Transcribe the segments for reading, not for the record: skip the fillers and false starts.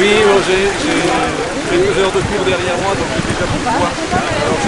Oui, bon, j'ai quelques heures de cours derrière moi, donc j'ai déjà pu le voir. Alors,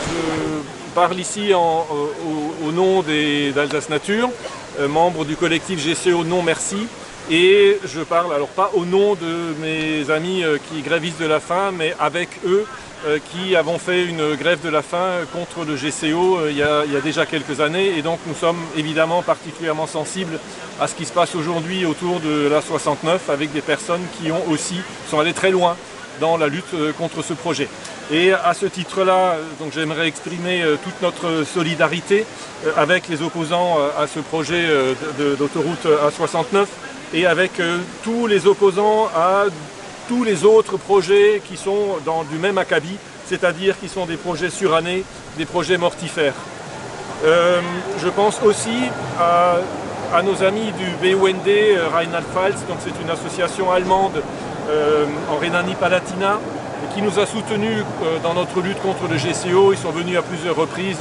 je parle ici au nom d'Alsace Nature, membre du collectif GCO Non Merci. Et je parle alors pas au nom de mes amis qui grévisent de la faim, mais avec eux qui avons fait une grève de la faim contre le GCO il y a déjà quelques années. Et donc nous sommes évidemment particulièrement sensibles à ce qui se passe aujourd'hui autour de l'A69 avec des personnes qui sont allées très loin dans la lutte contre ce projet. Et à ce titre-là, donc j'aimerais exprimer toute notre solidarité avec les opposants à ce projet d'autoroute A69 et avec tous les opposants à tous les autres projets qui sont du même acabit, c'est-à-dire qui sont des projets surannés, des projets mortifères. Je pense aussi à nos amis du BUND Rheinland-Pfalz, donc c'est une association allemande en Rhénanie-Palatinat, qui nous a soutenus dans notre lutte contre le GCO. Ils sont venus à plusieurs reprises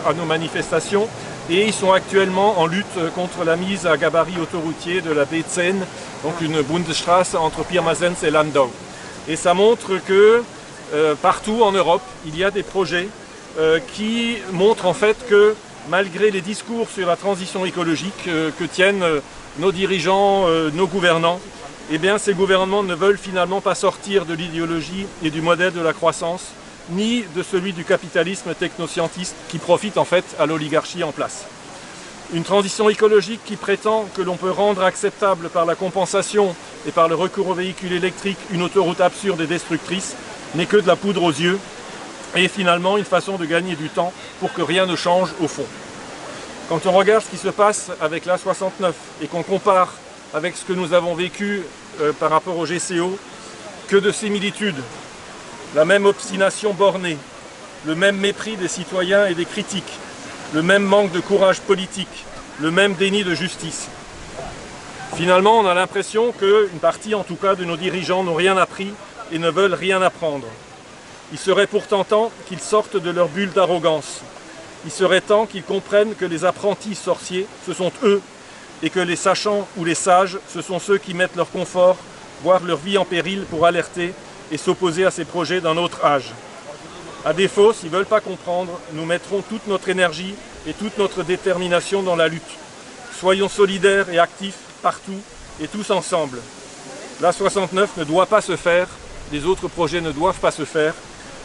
à nos manifestations et ils sont actuellement en lutte contre la mise à gabarit autoroutier de la B10, donc une Bundesstraße entre Pirmasens et Landau. Et ça montre que partout en Europe, il y a des projets qui montrent en fait que malgré les discours sur la transition écologique que tiennent nos dirigeants, nos gouvernants, eh bien, ces gouvernements ne veulent finalement pas sortir de l'idéologie et du modèle de la croissance, ni de celui du capitalisme technoscientiste qui profite en fait à l'oligarchie en place. Une transition écologique qui prétend que l'on peut rendre acceptable par la compensation et par le recours aux véhicules électriques une autoroute absurde et destructrice n'est que de la poudre aux yeux et finalement une façon de gagner du temps pour que rien ne change au fond. Quand on regarde ce qui se passe avec l'A69 et qu'on compare avec ce que nous avons vécu par rapport au GCO, que de similitudes, la même obstination bornée, le même mépris des citoyens et des critiques, le même manque de courage politique, le même déni de justice. Finalement, on a l'impression qu'une partie, en tout cas, de nos dirigeants n'ont rien appris et ne veulent rien apprendre. Il serait pourtant temps qu'ils sortent de leur bulle d'arrogance. Il serait temps qu'ils comprennent que les apprentis sorciers, ce sont eux, et que les sachants ou les sages, ce sont ceux qui mettent leur confort, voire leur vie en péril pour alerter et s'opposer à ces projets d'un autre âge. À défaut, s'ils ne veulent pas comprendre, nous mettrons toute notre énergie et toute notre détermination dans la lutte. Soyons solidaires et actifs partout et tous ensemble. L'A69 ne doit pas se faire, les autres projets ne doivent pas se faire,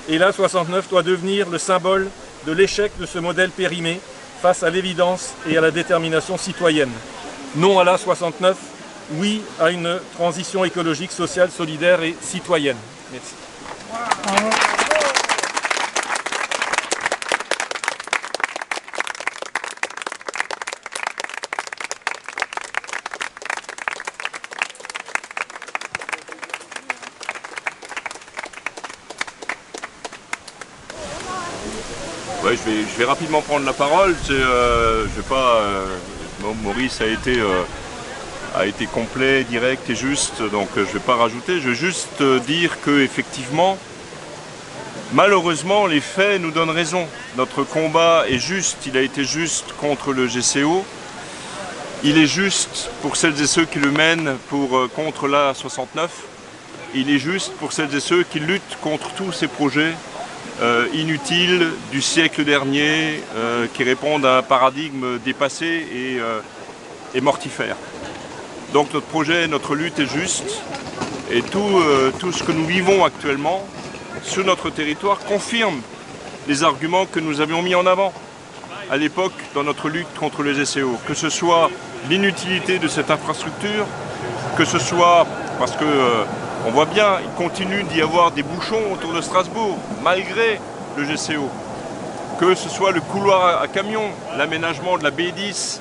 et l'A69 doit devenir le symbole de l'échec de ce modèle périmé face à l'évidence et à la détermination citoyenne. Non à l'A69, oui à une transition écologique, sociale, solidaire et citoyenne. Merci. Ouais, je vais rapidement prendre la parole. Je vais pas, Maurice a été complet, direct et juste, donc je ne vais pas rajouter. Je vais juste dire que effectivement, malheureusement, les faits nous donnent raison. Notre combat est juste, il a été juste contre le GCO. Il est juste pour celles et ceux qui le mènent contre l'A69. Il est juste pour celles et ceux qui luttent contre tous ces projets inutiles du siècle dernier, qui répondent à un paradigme dépassé et mortifère. Donc notre projet, notre lutte est juste, et tout ce que nous vivons actuellement sur notre territoire confirme les arguments que nous avions mis en avant à l'époque dans notre lutte contre les GCO, que ce soit l'inutilité de cette infrastructure, que ce soit parce que on voit bien, il continue d'y avoir des bouchons autour de Strasbourg, malgré le GCO. Que ce soit le couloir à camion, l'aménagement de la B10,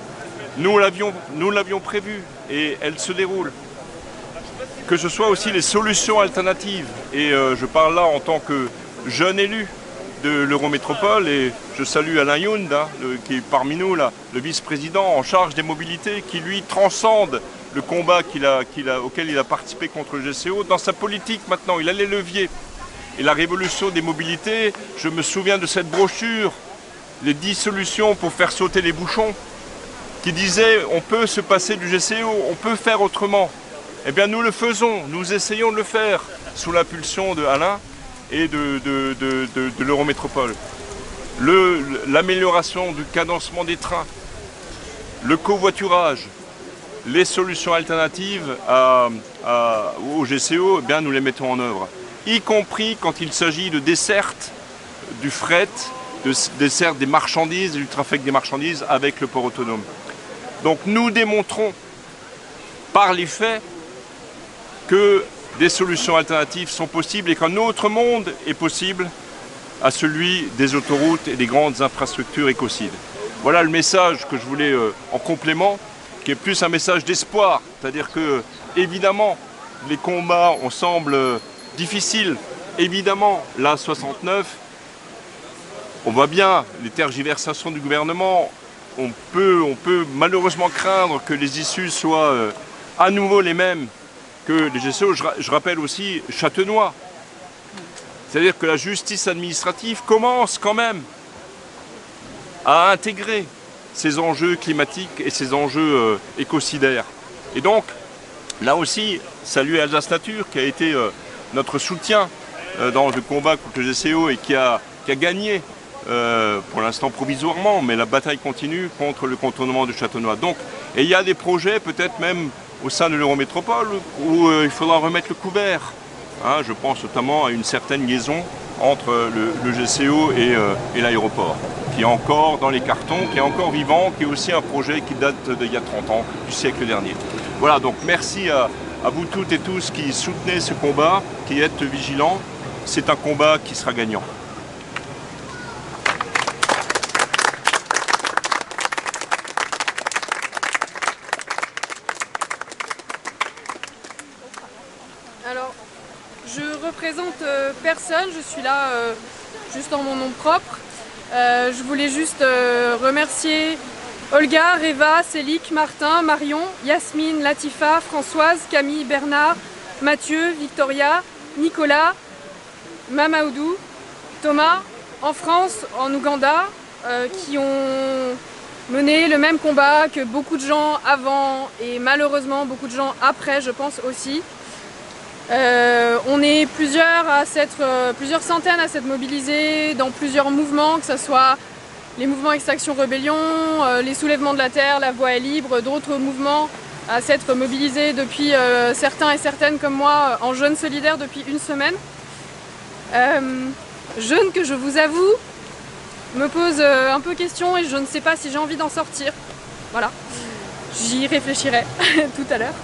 nous l'avions prévu et elle se déroule. Que ce soit aussi les solutions alternatives, et je parle là en tant que jeune élu de l'Eurométropole, et je salue Alain Yound, qui est parmi nous, là, le vice-président en charge des mobilités, qui lui transcende le combat auquel il a participé contre le GCO. Dans sa politique maintenant, il a les leviers. Et la révolution des mobilités, je me souviens de cette brochure, les 10 solutions pour faire sauter les bouchons, qui disait on peut se passer du GCO, on peut faire autrement. Eh bien nous le faisons, nous essayons de le faire sous l'impulsion de Alain et de l'Eurométropole. L'amélioration du cadencement des trains, le covoiturage, les solutions alternatives au GCO, eh bien, nous les mettons en œuvre, y compris quand il s'agit de desserte du fret, de desserte des marchandises, du trafic des marchandises avec le port autonome. Donc nous démontrons par les faits que des solutions alternatives sont possibles et qu'un autre monde est possible à celui des autoroutes et des grandes infrastructures écocides. Voilà le message que je voulais en complément, qui est plus un message d'espoir. C'est-à-dire que, évidemment, les combats, on semble difficiles. Évidemment, l'A69, on voit bien les tergiversations du gouvernement. On peut malheureusement craindre que les issues soient à nouveau les mêmes que les GCO. Je rappelle aussi Châtenois. C'est-à-dire que la justice administrative commence quand même à intégrer ces enjeux climatiques et ces enjeux écocidaires. Et donc, là aussi, saluer Alsace Nature qui a été notre soutien dans le combat contre le GCO et qui a gagné, pour l'instant provisoirement, mais la bataille continue contre le contournement de Châtenois. Donc, et il y a des projets peut-être même au sein de l'Eurométropole où il faudra remettre le couvert. Hein, je pense notamment à une certaine liaison entre le GCO et l'aéroport, qui est encore dans les cartons, qui est encore vivant, qui est aussi un projet qui date d'il y a 30 ans, du siècle dernier. Voilà, donc merci à vous toutes et tous qui soutenez ce combat, qui êtes vigilants. C'est un combat qui sera gagnant. Alors, je représente personne, je suis là juste en mon nom propre. Je voulais juste remercier Olga, Reva, Célic, Martin, Marion, Yasmine, Latifa, Françoise, Camille, Bernard, Mathieu, Victoria, Nicolas, Mamaoudou, Thomas, en France, en Ouganda, qui ont mené le même combat que beaucoup de gens avant et malheureusement beaucoup de gens après, je pense aussi. On est plusieurs centaines à s'être mobilisés dans plusieurs mouvements, que ce soit les mouvements Extinction Rébellion, les soulèvements de la terre, la voix est libre, d'autres mouvements à s'être mobilisés depuis certains et certaines comme moi en jeunes solidaires depuis une semaine. Jeunes que je vous avoue me pose un peu question et je ne sais pas si j'ai envie d'en sortir. Voilà, j'y réfléchirai tout à l'heure.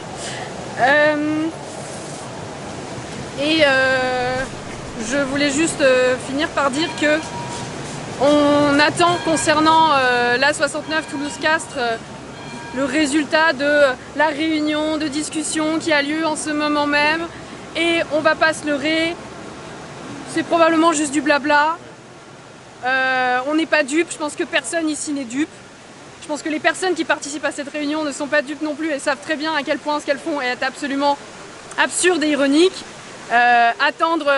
Je voulais juste finir par dire que on attend concernant l'A69 Toulouse-Castres le résultat de la réunion de discussion qui a lieu en ce moment même et on va pas se leurrer, c'est probablement juste du blabla. On n'est pas dupe, je pense que personne ici n'est dupe. Je pense que les personnes qui participent à cette réunion ne sont pas dupes non plus et savent très bien à quel point ce qu'elles font est absolument absurde et ironique. Attendre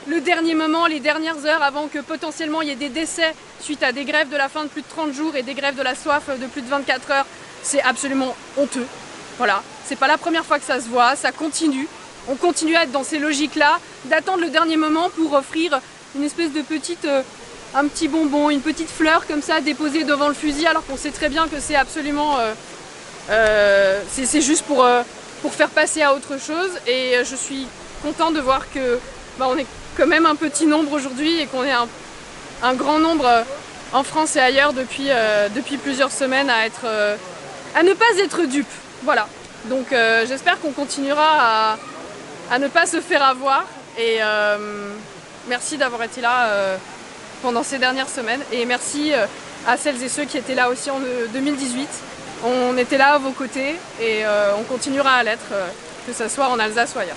le dernier moment, les dernières heures avant que potentiellement il y ait des décès suite à des grèves de la faim de plus de 30 jours et des grèves de la soif de plus de 24 heures, c'est absolument honteux. Voilà, c'est pas la première fois que ça se voit, ça continue. On continue à être dans ces logiques-là, d'attendre le dernier moment pour offrir une espèce de petite, un petit bonbon, une petite fleur comme ça déposée devant le fusil alors qu'on sait très bien que c'est absolument... c'est juste pour faire passer à autre chose et je suis content de voir que on est quand même un petit nombre aujourd'hui et qu'on est un grand nombre en France et ailleurs depuis plusieurs semaines à ne pas être dupes. Voilà. Donc j'espère qu'on continuera à ne pas se faire avoir et merci d'avoir été là pendant ces dernières semaines et merci à celles et ceux qui étaient là aussi en 2018. On était là à vos côtés et on continuera à l'être, que ce soit en Alsace ou ailleurs.